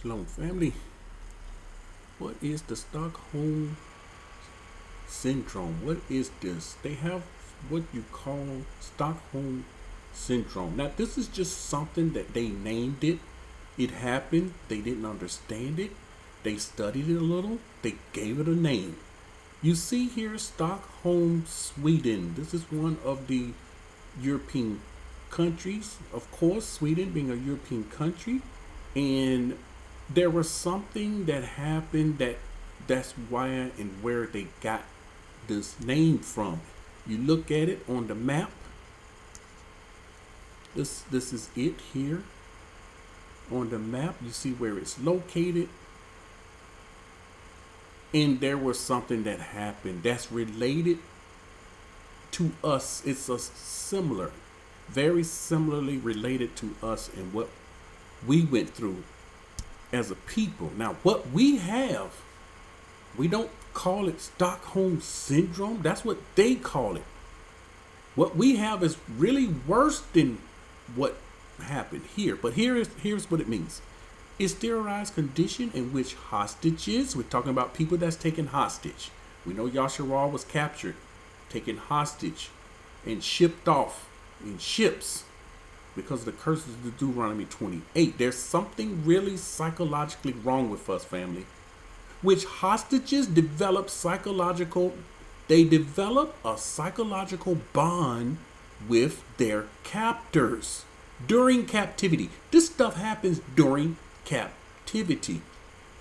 Shalom, family. What is the Stockholm syndrome? What is this? They have what you call Stockholm syndrome. Now, this is just something that they named it. It happened. They didn't understand it. They studied it a little. They gave it a name. You see here, Stockholm, Sweden. This is one of the European countries. Of course, Sweden being a European country. And there was something that happened that's why and where they got this name from. You look at it on the map. This is it here on the map. You see where it's located. And there was something that happened that's related to us. It's a similar, very similarly related to us and what we went through as a people. Now, what we have, we don't call it Stockholm syndrome. That's what they call it. What we have is really worse than what happened here. But here's what it means. It's terrorized condition in which hostages, we're talking about people that's taken hostage. We know Yasharal was captured, taken hostage, and shipped off in ships because of the curses of Deuteronomy 28. There's something really psychologically wrong with us, family. Which hostages develop a psychological bond with their captors during captivity. This stuff happens during captivity.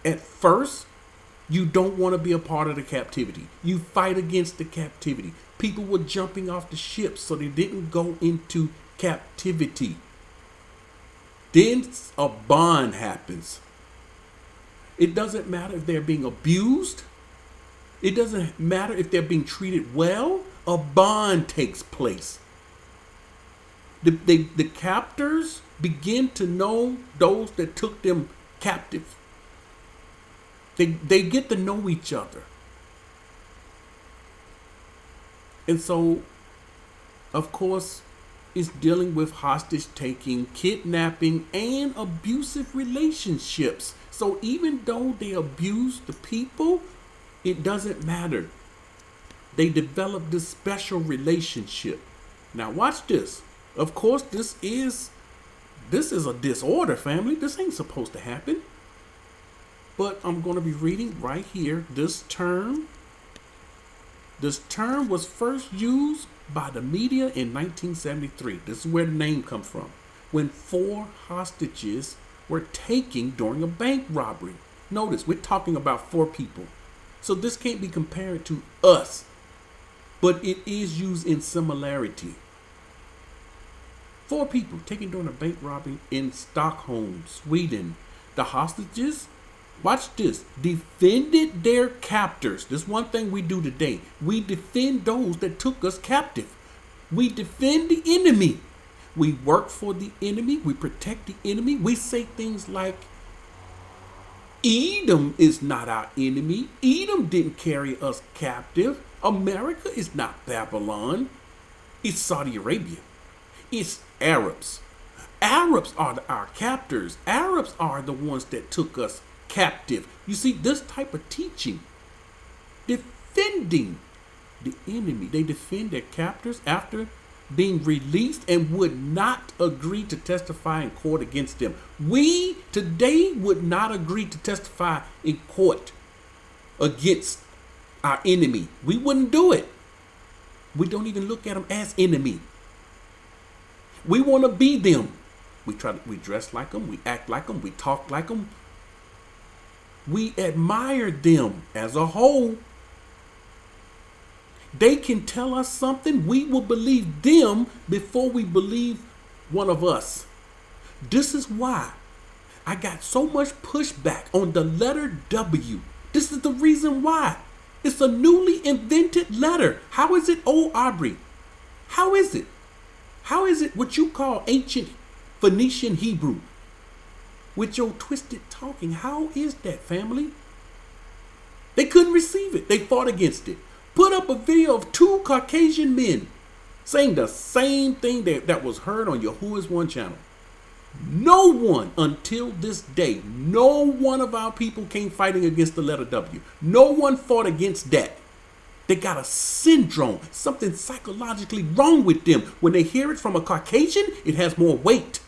At first, you don't want to be a part of the captivity. You fight against the captivity. People were jumping off the ships so they didn't go into captivity. Then a bond happens. It doesn't matter if they're being abused. It doesn't matter if they're being treated well. A bond takes place. The captors begin to know those that took them captive. They get to know each other. And so, of course, it's dealing with hostage taking, kidnapping, and abusive relationships. So even though they abuse the people, it doesn't matter. They develop this special relationship. Now watch this. Of course, this is a disorder, family. This ain't supposed to happen. But I'm going to be reading right here. This term was first used by the media in 1973. This is where the name comes from. When 4 hostages were taken during a bank robbery. Notice, we're talking about 4 people. So this can't be compared to us. But it is used in similarity. 4 people taken during a bank robbery in Stockholm, Sweden. The hostages, watch this, defended their captors. This is one thing we do today. We defend those that took us captive. We defend the enemy. We work for the enemy. We protect the enemy. We say things like, Edom is not our enemy. Edom didn't carry us captive. America is not Babylon. It's Saudi Arabia. It's Arabs. Arabs are our captors. Arabs are the ones that took us captive. You see, this type of teaching, defending the enemy. They defend their captors after being released and would not agree to testify in court against them. We today would not agree to testify in court against our enemy. We wouldn't do it. We don't even look at them as enemy. We want to be them. We dress like them. We act like them. We talk like them. We admire them as a whole. They can tell us something. We will believe them before we believe one of us. This is why I got so much pushback on the letter W. This is the reason why. It's a newly invented letter. How is it, old Aubrey? How is it? How is it what you call ancient Phoenician Hebrew? With your twisted talking, how is that, family? They couldn't receive it. They fought against it. Put up a video of 2 Caucasian men saying the same thing that was heard on Yahuwah's One channel. No one until this day, no one of our people came fighting against the letter W. No one fought against that. They got a syndrome, something psychologically wrong with them. When they hear it from a Caucasian, it has more weight.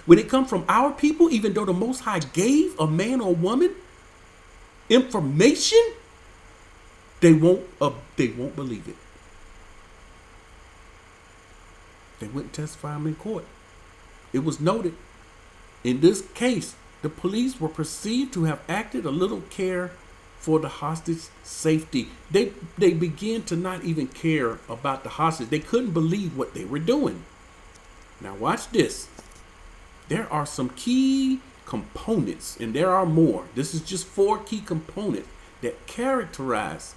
When it comes from our people, even though the Most High gave a man or woman information, they won't believe it. They wouldn't testify him in court. It was noted in this case, the police were perceived to have acted a little care for the hostage safety. They began to not even care about the hostage. They couldn't believe what they were doing. Now watch this. There are some key components, and there are more. This is just 4 key components that characterize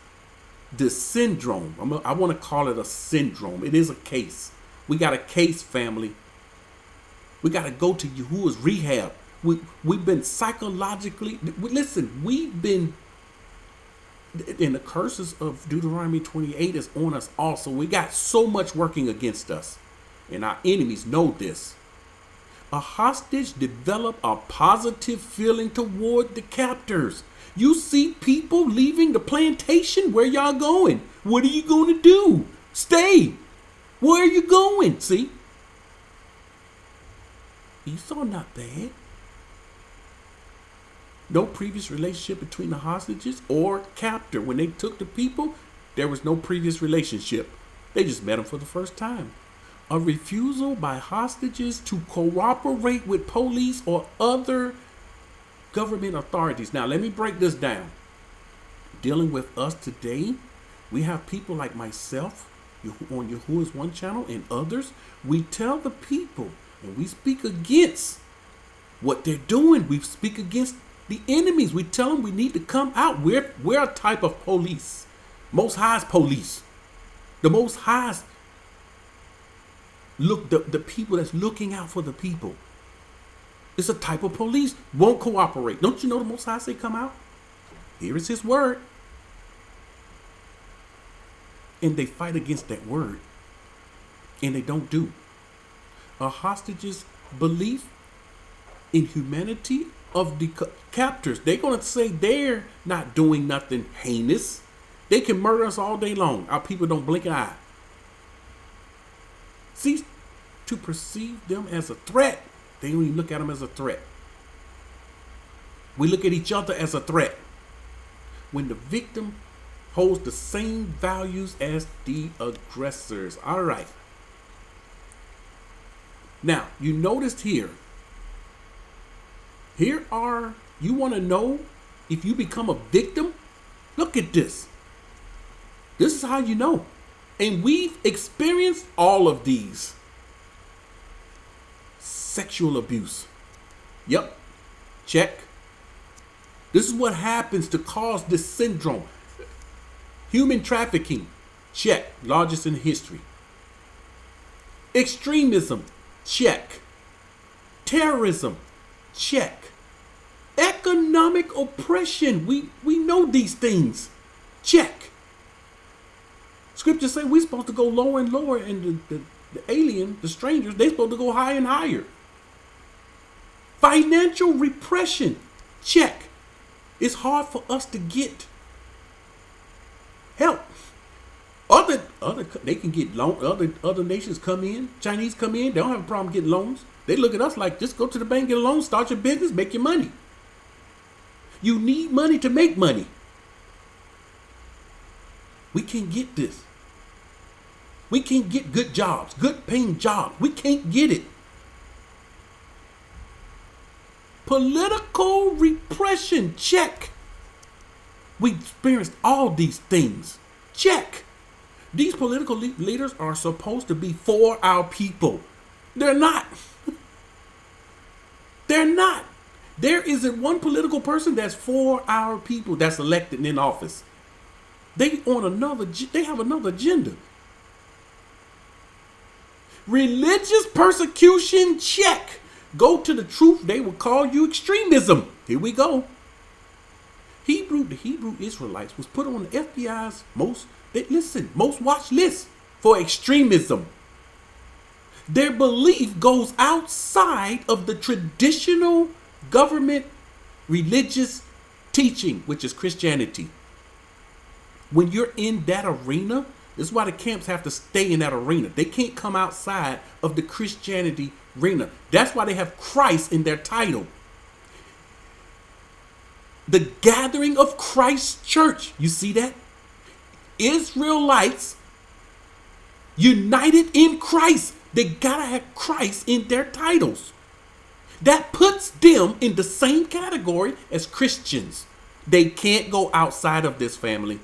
this syndrome. I want to call it a syndrome. It is a case. We got a case, family. We got to go to Yahuwah's rehab. We've been psychologically, listen, we've been, and the curses of Deuteronomy 28 is on us also. We got so much working against us, and our enemies know this. A hostage develop a positive feeling toward the captors. You see people leaving the plantation. Where y'all going? What are you going to do? Stay. Where are you going? See? Esau not bad. No previous relationship between the hostages or captor. When they took the people, there was no previous relationship. They just met them for the first time. A refusal by hostages to cooperate with police or other government authorities. Now, let me break this down. Dealing with us today, we have people like myself on Yahuwah's One channel and others. We tell the people and we speak against what they're doing. We speak against the enemies. We tell them we need to come out. We're a type of police. Most High's police. The Most High's the people that's looking out for the people. It's a type of police. Won't cooperate. Don't you know the Most High say come out? Here is his word. And they fight against that word. And they don't do. A hostage's belief in humanity of the captors. They're going to say they're not doing nothing heinous. They can murder us all day long. Our people don't blink an eye. Cease to perceive them as a threat. They don't even look at them as a threat. We look at each other as a threat. When the victim holds the same values as the aggressors. All right. Now, you noticed here are, you want to know if you become a victim? Look at this. This is how you know. And we've experienced all of these. Sexual abuse. Yep. Check. This is what happens to cause this syndrome. Human trafficking. Check. Largest in history. Extremism. Check. Terrorism. Check. Economic oppression. We know these things. Check. Scriptures say we're supposed to go lower and lower, and the alien, the strangers, they're supposed to go higher and higher. Financial repression. Check. It's hard for us to get help. Other they can get loan. Other nations come in. Chinese come in. They don't have a problem getting loans. They look at us like, just go to the bank, get a loan, start your business, make your money. You need money to make money. We can't get this. We can't get good jobs, good paying jobs. We can't get it. Political repression. Check. We experienced all these things. Check. These political leaders are supposed to be for our people. They're not. They're not. There isn't one political person that's for our people that's elected in office. They have another agenda. Religious persecution. Check. Go to the truth. They will call you extremism. Here we go. The Hebrew Israelites was put on the FBI's most watch list for extremism. Their belief goes outside of the traditional government religious teaching, which is Christianity. When you're in that arena, this is why the camps have to stay in that arena. They can't come outside of the Christianity arena. That's why they have Christ in their title. The gathering of Christ's church. You see that? Israelites united in Christ. They gotta have Christ in their titles. That puts them in the same category as Christians. They can't go outside of this, family.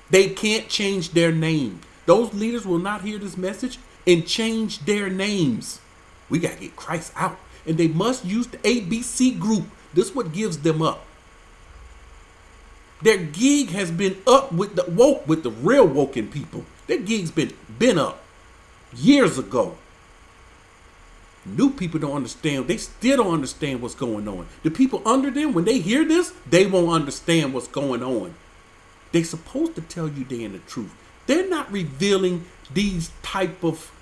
They can't change their name. Those leaders will not hear this message and change their names. We got to get Christ out. And they must use the ABC group. This is what gives them up. Their gig has been up with the real woken people. Their gig's been up years ago. New people don't understand. They still don't understand what's going on. The people under them, when they hear this, they won't understand what's going on. They're supposed to tell you they're in the truth. They're not revealing these type of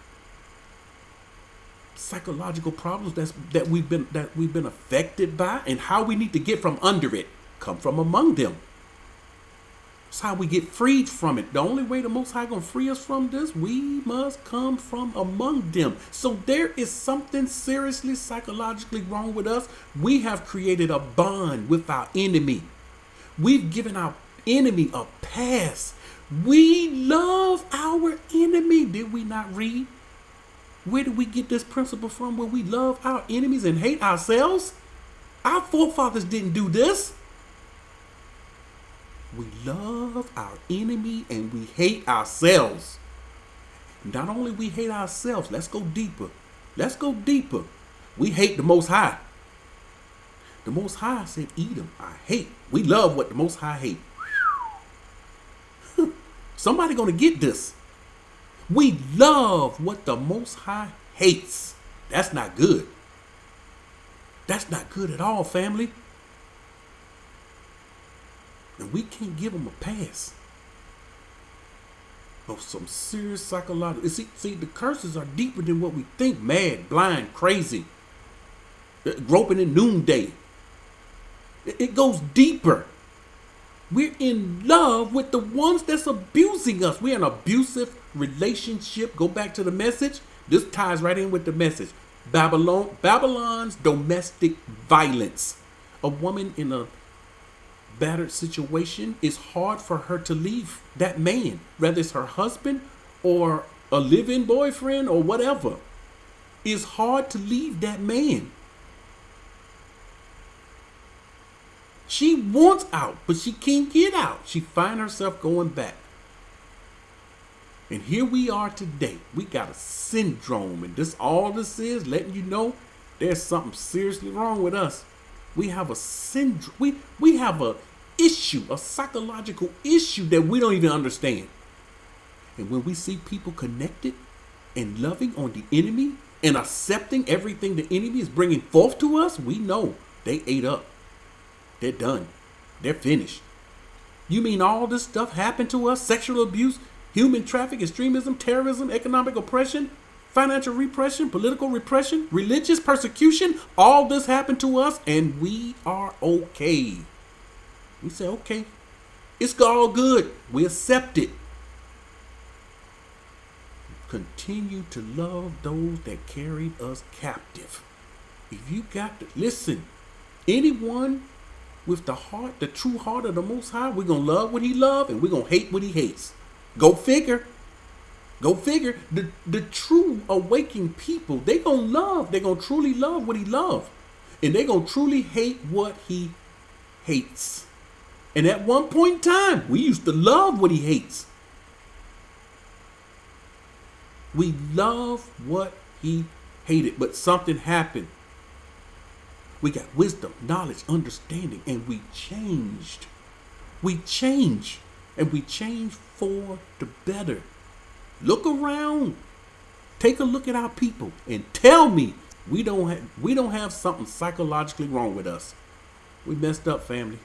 psychological problems that we've been affected by, and how we need to get from under it. Come from among them. That's how we get freed from it. The only way the Most High gonna free us from this, we must come from among them. So there is something seriously psychologically wrong with us. We have created a bond with our enemy. We've given our enemy a pass. We love our enemy. Did we not read? Where did we get this principle from, where we love our enemies and hate ourselves? Our forefathers didn't do this. We love our enemy and we hate ourselves. Not only we hate ourselves, let's go deeper. Let's go deeper. We hate the Most High. The Most High said, Edom, I hate. We love what the Most High hate. Somebody gonna get this. We love what the Most High hates. That's not good. That's not good at all, family. And we can't give them a pass. But some serious psychological. See, the curses are deeper than what we think. Mad, blind, crazy. Groping in noonday. It goes deeper. We're in love with the ones that's abusing us. We're in an abusive relationship. Go back to the message. This ties right in with the message. Babylon's domestic violence. A woman in a battered situation, it's hard for her to leave that man, whether it's her husband or a live-in boyfriend or whatever. It's hard to leave that man. She wants out, but she can't get out. She finds herself going back. And here we are today. We got a syndrome, and all this is letting you know there's something seriously wrong with us. We have a syndrome. We have a issue, a psychological issue that we don't even understand. And when we see people connected and loving on the enemy and accepting everything the enemy is bringing forth to us, we know they ate up. They're done. They're finished. You mean all this stuff happened to us? Sexual abuse, human trafficking, extremism, terrorism, economic oppression, financial repression, political repression, religious persecution. All this happened to us and we are okay. We say, okay, it's all good. We accept it. Continue to love those that carried us captive. If you got to listen, anyone with the heart, the true heart of the Most High, we're going to love what he loves and we're going to hate what he hates. Go figure. Go figure. The true awakened people, they're going to truly love what he loves. And they're going to truly hate what he hates. And at one point in time, we used to love what he hates. We love what he hated, but something happened. We got wisdom, knowledge, understanding, and we changed. We change, and we change for the better. Look around. Take a look at our people and tell me we don't have something psychologically wrong with us. We messed up, family.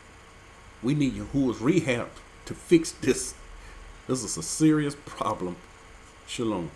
We need Yahuwah's rehab to fix this. This is a serious problem. Shalom.